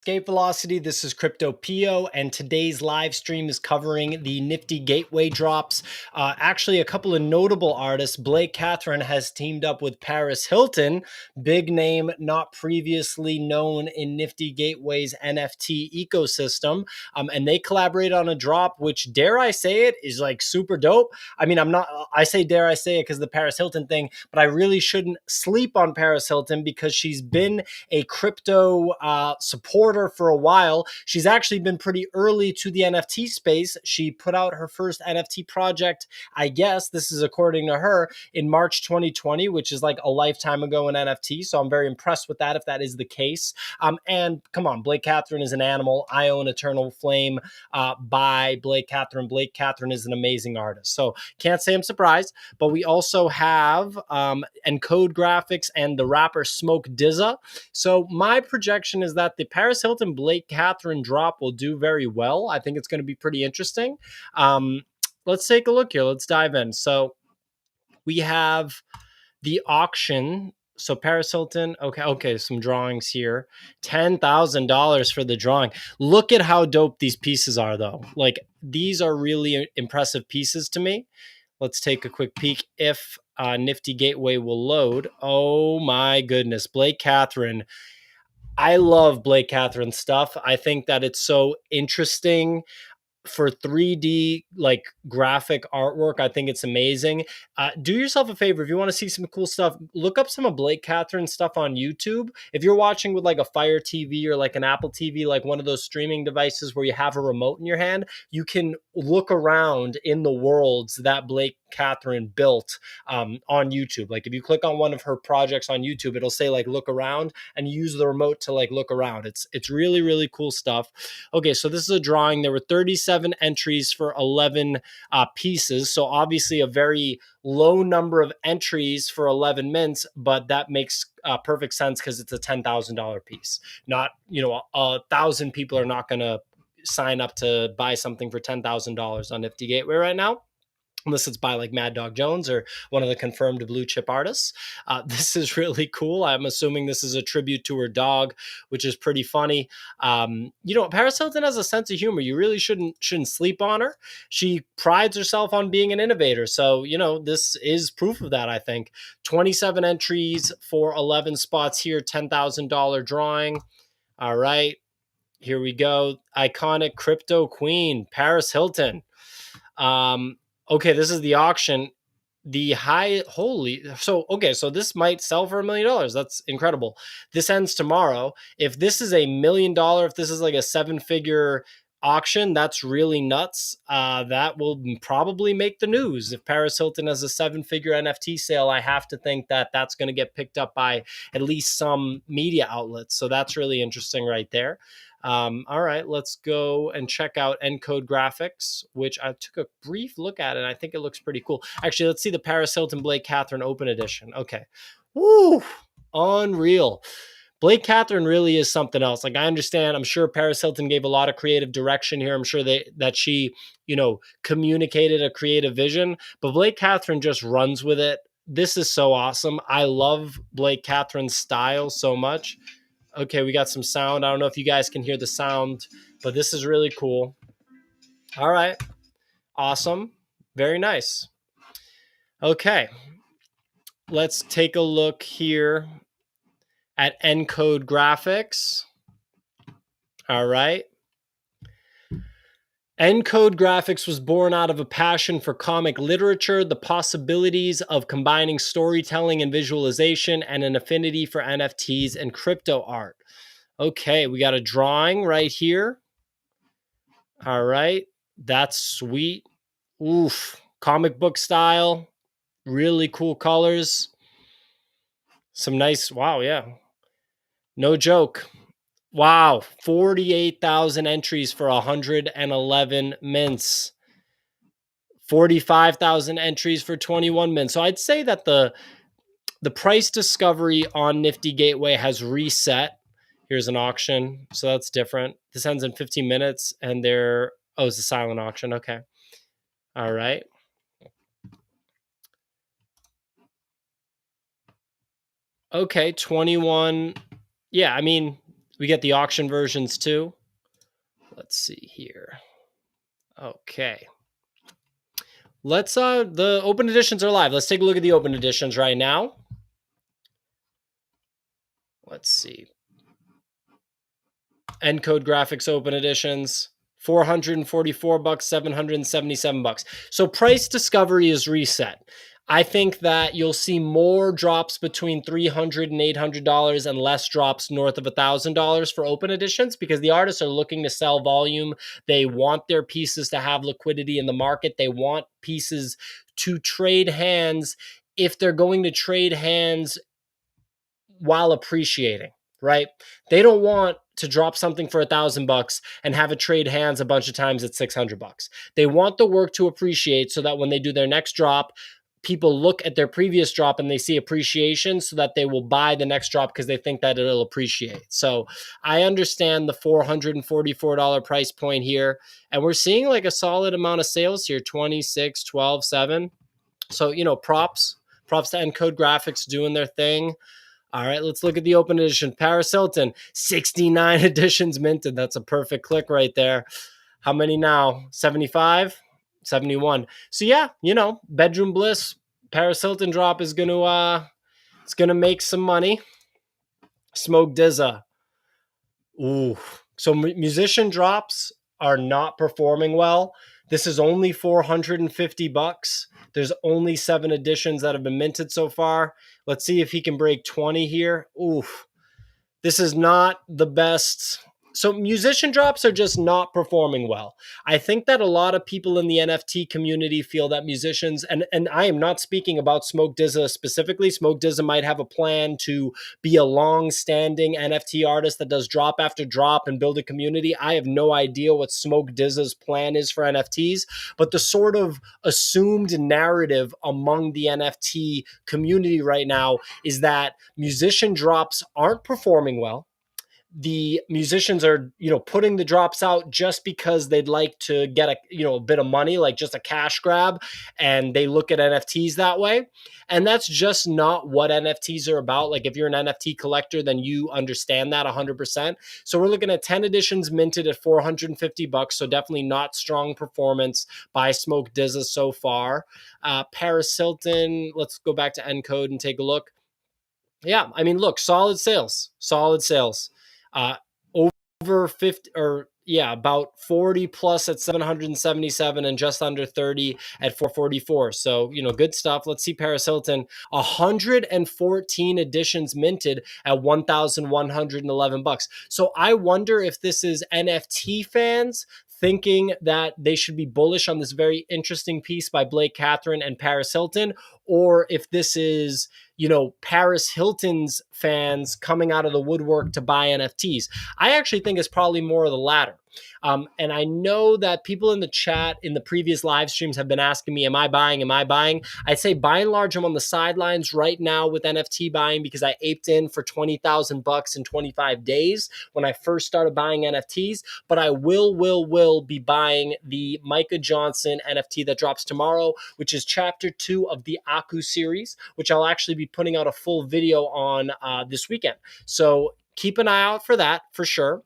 Escape Velocity. This is Crypto Pio, and today's live stream is covering the Nifty Gateway drops. Actually, a couple of notable artists. Blake Kathryn has teamed up with Paris Hilton, big name not previously known in Nifty Gateway's NFT ecosystem, and they collaborate on a drop, which, dare I say it, is like super dope. I mean, I say dare I say it because the Paris Hilton thing, but I really shouldn't sleep on Paris Hilton because she's been a crypto supporter for a while. She's actually been pretty early to the NFT space. She put out her first NFT project, I guess, this is according to her, in March 2020, which is like a lifetime ago in NFT. So I'm very impressed with that if that is the case. And come on, Blake Kathryn is an animal. I own Eternal Flame by Blake Kathryn. Blake Kathryn is an amazing artist. So can't say I'm surprised. But we also have ENCODE Graphics and the rapper Smoke DZA. So my projection is that the Paris Hilton Blake Kathryn drop will do very well. I think it's going to be pretty interesting. Let's take a look here. Let's dive in. So we have the auction. So Paris Hilton, okay, some drawings here. $10,000 for the drawing. Look at how dope these pieces are, though. Like, these are really impressive pieces to me. Let's take a quick peek if Nifty Gateway will load. Oh my goodness, Blake Kathryn. I love Blake Kathryn stuff. I think that it's so interesting for 3D like graphic artwork. I think it's amazing. Do yourself a favor, if you want to see some cool stuff, look up some of Blake Kathryn stuff on YouTube. If you're watching with like a Fire TV or like an Apple TV, like one of those streaming devices where you have a remote in your hand, you can look around in the worlds that Blake Kathryn built on YouTube. Like if you click on one of her projects on YouTube, it'll say like look around, and you use the remote to like look around. It's really, really cool stuff. Okay, so this is a drawing. There were 37 entries for 11 pieces. So obviously a very low number of entries for 11 mints, but that makes perfect sense because it's a $10,000 piece. Not, 1,000 people are not going to sign up to buy something for $10,000 on Nifty Gateway right now, unless it's by like Mad Dog Jones or one of the confirmed blue chip artists. This is really cool. I'm assuming this is a tribute to her dog, which is pretty funny. Paris Hilton has a sense of humor. You really shouldn't sleep on her. She prides herself on being an innovator. So, this is proof of that, I think. 27 entries for 11 spots here, $10,000 drawing. All right, here we go. Iconic crypto queen, Paris Hilton. Okay, this is the auction. So this might sell for $1 million. That's incredible. This ends tomorrow. If this is $1 million, if this is like a 7-figure auction, that's really nuts. That will probably make the news. If Paris Hilton has a 7-figure NFT sale, I have to think that that's going to get picked up by at least some media outlets. So that's really interesting right there. All right, let's go and check out ENCODE Graphics, which I took a brief look at, and I think it looks pretty cool. Actually, let's see the Paris Hilton Blake Kathryn Open Edition. Okay. Woo! Unreal. Blake Kathryn really is something else. Like, I understand, I'm sure Paris Hilton gave a lot of creative direction here. I'm sure that she, communicated a creative vision, but Blake Kathryn just runs with it. This is so awesome. I love Blake Kathryn's style so much. Okay, we got some sound. I don't know if you guys can hear the sound, but this is really cool. All right. Awesome. Very nice. Okay. Let's take a look here at ENCODE Graphics. All right. ENCODE Graphics was born out of a passion for comic literature, the possibilities of combining storytelling and visualization, and an affinity for NFTs and crypto art. Okay, we got a drawing right here. All right, that's sweet. Oof, comic book style, really cool colors. Some nice, wow, yeah. No joke. Wow, 48,000 entries for 111 mints. 45,000 entries for 21 mints. So I'd say that the price discovery on Nifty Gateway has reset. Here's an auction, so that's different. This ends in 15 minutes, and it's a silent auction. Okay. All right. Okay, 21. Yeah, I mean, We get the auction versions too. Let's see here. Okay. Let's the open editions are live. Let's take a look at the open editions right now. Let's see. ENCODE Graphics open editions, $444, $777. So price discovery is reset. I think that you'll see more drops between $300 and $800 and less drops north of $1,000 for open editions because the artists are looking to sell volume. They want their pieces to have liquidity in the market. They want pieces to trade hands if they're going to trade hands while appreciating, right? They don't want to drop something for $1,000 and have it trade hands a bunch of times at $600. They want the work to appreciate so that when they do their next drop, people look at their previous drop and they see appreciation so that they will buy the next drop because they think that it'll appreciate. So I understand the $444 price point here. And we're seeing like a solid amount of sales here, 26, 12, 7. So, you know, props to ENCODE Graphics doing their thing. All right, let's look at the open edition. Paris Hilton, 69 editions minted. That's a perfect click right there. How many now? 75? 71. So yeah, you know, Bedroom Bliss, Paris Hilton drop is it's gonna make some money. Smoke DZA. Ooh. So musician drops are not performing well. This is only $450. There's only 7 editions that have been minted so far. Let's see if he can break 20 here. Oof. This is not the best. So musician drops are just not performing well. I think that a lot of people in the NFT community feel that musicians, and I am not speaking about Smoke DZA specifically. Smoke DZA might have a plan to be a long-standing NFT artist that does drop after drop and build a community. I have no idea what Smoke DZA's plan is for NFTs, but the sort of assumed narrative among the NFT community right now is that musician drops aren't performing well. The musicians are, you know, putting the drops out just because they'd like to get a bit of money, like just a cash grab, and they look at NFTs that way. And that's just not what NFTs are about. Like if you're an NFT collector, then you understand that 100%. So we're looking at 10 editions minted at $450. So definitely not strong performance by Smoke DZA so far. Paris Hilton, let's go back to ENCODE and take a look. Yeah, I mean, look, solid sales. Over 50 or yeah, about 40 plus at 777 and just under 30 at 444. So, you know, good stuff. Let's see Paris Hilton, 114 editions minted at $1,111. So I wonder if this is NFT fans thinking that they should be bullish on this very interesting piece by Blake Kathryn and Paris Hilton, or if this is, you know, Paris Hilton's fans coming out of the woodwork to buy NFTs. I actually think it's probably more of the latter. And I know that people in the chat in the previous live streams have been asking me, am I buying? Am I buying? I'd say by and large, I'm on the sidelines right now with NFT buying because I aped in for $20,000 in 25 days when I first started buying NFTs. But I will be buying the Micah Johnson NFT that drops tomorrow, which is chapter 2 of the Aku series, which I'll actually be putting out a full video on this weekend. So keep an eye out for that for sure.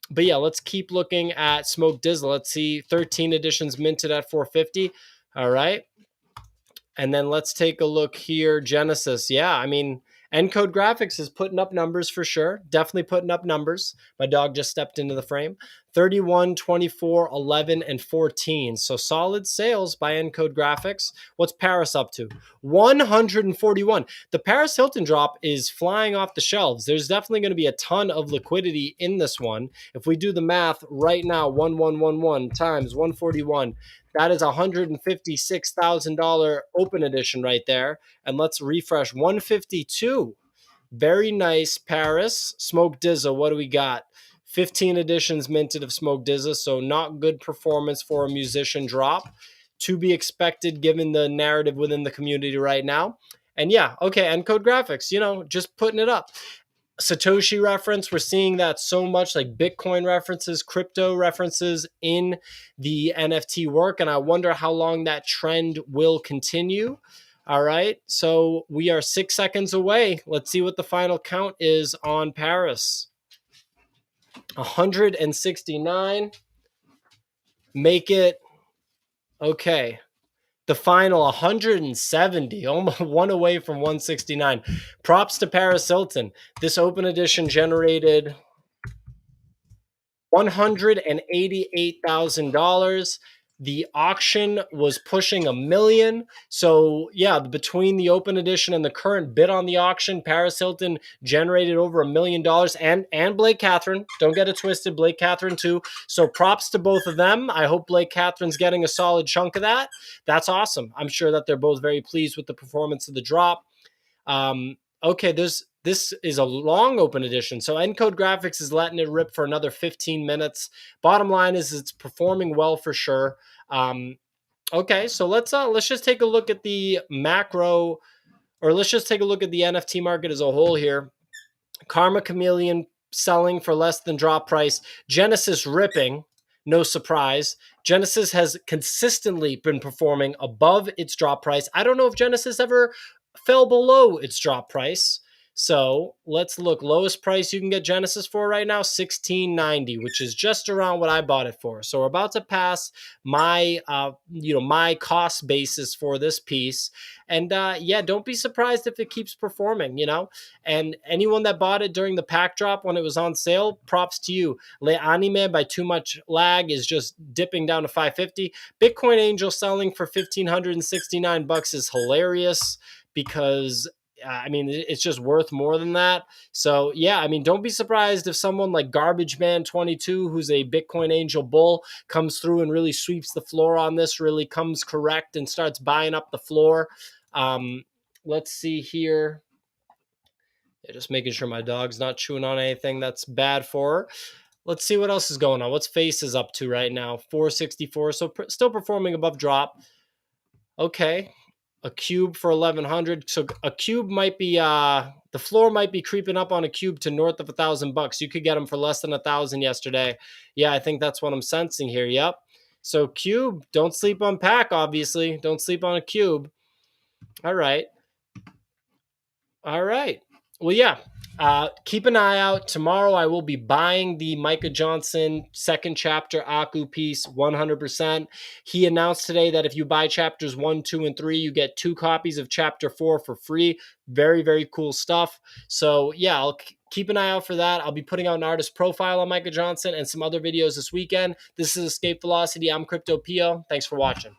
But yeah, let's keep looking at Smoke DZA. Let's see, 13 editions minted at 450. All right. And then let's take a look here. Genesis. Yeah, I mean, ENCODE Graphics is putting up numbers for sure. Definitely putting up numbers. My dog just stepped into the frame. 31, 24, 11, and 14. So solid sales by ENCODE Graphics. What's Paris up to? 141. The Paris Hilton drop is flying off the shelves. There's definitely going to be a ton of liquidity in this one. If we do the math right now, 1111 times 141, that is $156,000 open edition right there. And let's refresh 152. Very nice, Paris. Smoke DZA, what do we got? 15 editions minted of Smoke DZA, so not good performance for a musician drop. To be expected given the narrative within the community right now. And yeah, okay, ENCODE Graphics, you know, just putting it up. Satoshi reference, we're seeing that so much, like Bitcoin references, crypto references in the NFT work, and I wonder how long that trend will continue. All right, so we are 6 seconds away. Let's see what the final count is on Paris. 169. Make it, okay, the final 170, almost one away from 169. Props to Paris Hilton. This open edition generated $188,000. The auction was pushing $1 million. So yeah, between the open edition and the current bid on the auction, Paris Hilton generated over $1 million, and Blake Kathryn. Don't get it twisted, Blake Kathryn too. So props to both of them. I hope Blake Kathryn's getting a solid chunk of that. That's awesome. I'm sure that they're both very pleased with the performance of the drop. Okay, this is a long open edition. So ENCODE Graphics is letting it rip for another 15 minutes. Bottom line is it's performing well for sure. Okay, so let's just take a look at the macro, or let's just take a look at the NFT market as a whole here. Karma Chameleon selling for less than drop price. Genesis ripping, no surprise. Genesis has consistently been performing above its drop price. I don't know if Genesis ever fell below its drop price. So let's look. Lowest price you can get Genesis for right now, $16.90, which is just around what I bought it for. So we're about to pass my my cost basis for this piece. And yeah, don't be surprised if it keeps performing, And anyone that bought it during the pack drop when it was on sale, props to you. Le Anime by Too Much Lag is just dipping down to 550. Bitcoin Angel selling for $1,569 is hilarious because it's just worth more than that. So yeah, don't be surprised if someone like Garbage Man 22, who's a Bitcoin Angel bull, comes through and really sweeps the floor on this, really comes correct and starts buying up the floor. Let's see here. Yeah, just making sure my dog's not chewing on anything that's bad for her. Let's see what else is going on. What's Face is up to right now? 464. So still performing above drop. Okay. A cube for 1100. So a cube might be the floor might be creeping up on a cube to north of $1,000. You could get them for less than 1,000 yesterday. Yeah, I think that's what I'm sensing here. Yep. So cube, don't sleep on pack, obviously. Don't sleep on a cube. All right. All right. Well, yeah. Keep an eye out. Tomorrow I will be buying the Micah Johnson second chapter Aku piece 100%. He announced today that if you buy chapters 1, 2, and 3, you get 2 copies of chapter 4 for free. Very, very cool stuff. So yeah, I'll keep an eye out for that. I'll be putting out an artist profile on Micah Johnson and some other videos this weekend. This is Escape Velocity. I'm Crypto Pio. Thanks for watching.